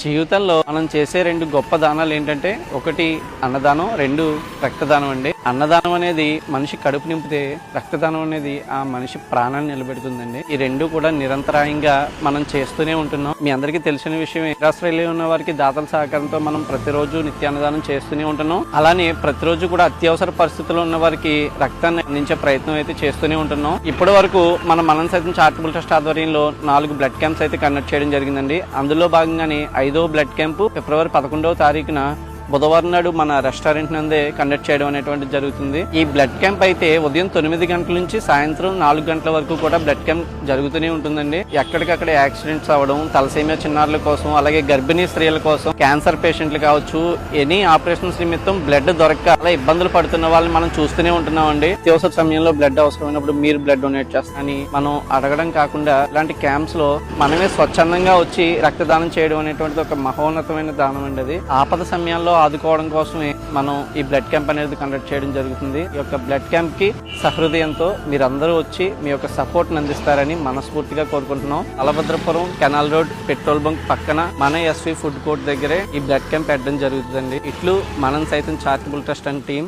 జీవితంలో మనం చేసే రెండు గొప్ప దానాలు ఏంటంటే, ఒకటి అన్నదానం, రెండు రక్తదానం అండి. అన్నదానం అనేది మనిషి కడుపు నింపితే, రక్తదానం అనేది ఆ మనిషి ప్రాణాన్ని నిలబెడుతుందండి. ఈ రెండు కూడా నిరంతరాయంగా మనం చేస్తూనే ఉంటున్నాం. మీ అందరికీ తెలిసిన విషయం, నిరాశ్రయంలో ఉన్న వారికి దాతల సహకారంతో మనం ప్రతిరోజు నిత్యాన్నదానం చేస్తూనే ఉంటున్నాం. అలానే ప్రతిరోజు కూడా అత్యవసర పరిస్థితుల్లో ఉన్న వారికి రక్తాన్ని అందించే ప్రయత్నం అయితే చేస్తూనే ఉంటున్నాం. ఇప్పటి వరకు మన మనం సైతం చారిటబుల్ ట్రస్ట్ ఆధ్వర్యంలో 4 బ్లడ్ క్యాంప్స్ అయితే కండక్ట్ చేయడం జరిగిందండి. అందులో భాగంగానే 5వ బ్లడ్ క్యాంపు ఫిబ్రవరి 11వ తారీఖున బుధవారం నాడు మన రెస్టారెంట్ నందే కండక్ట్ చేయడం అనేటువంటిది జరుగుతుంది. ఈ బ్లడ్ క్యాంప్ అయితే ఉదయం 9 గంటల నుంచి సాయంత్రం 4 గంటల వరకు కూడా బ్లడ్ క్యాంప్ జరుగుతూనే ఉంటుందండి. ఎక్కడికక్కడ యాక్సిడెంట్స్ అవ్వడం, తలసేమియా చిన్నారుల కోసం, అలాగే గర్భిణీ స్త్రీల కోసం, క్యాన్సర్ పేషెంట్లు కావచ్చు, ఎనీ ఆపరేషన్స్ నిమిత్తం బ్లడ్ దొరక్క అలా ఇబ్బందులు పడుతున్న వాళ్ళని మనం చూస్తూనే ఉంటున్నామండి. అత్యవసర సమయంలో బ్లడ్ అవసరమైనప్పుడు మీరు బ్లడ్ డొనేట్ చేస్తారని మనం అడగడం కాకుండా, ఇలాంటి క్యాంప్స్ లో మనమే స్వచ్ఛందంగా వచ్చి రక్తదానం చేయడం అనేటువంటిది ఒక మహోన్నతమైన దానం అండి. అది ఆపద సమయాల్లో ఆదుకోవడం కోసమే మనం ఈ బ్లడ్ క్యాంప్ అనేది కండక్ట్ చేయడం జరుగుతుంది. ఈ యొక్క బ్లడ్ క్యాంప్ కి సహృదయంతో మీరందరూ వచ్చి మీ యొక్క సపోర్ట్ అందిస్తారని మనస్ఫూర్తిగా కోరుకుంటున్నాం. అలభద్రపురం కెనాల్ రోడ్ పెట్రోల్ బంక్ పక్కన మన ఎస్వి ఫుడ్ కోర్ట్ దగ్గరే ఈ బ్లడ్ క్యాంప్ పెట్టడం జరుగుతుందండి. ఇట్లు మనం సైతం చారిటబుల్ ట్రస్ట్ అండ్ టీం.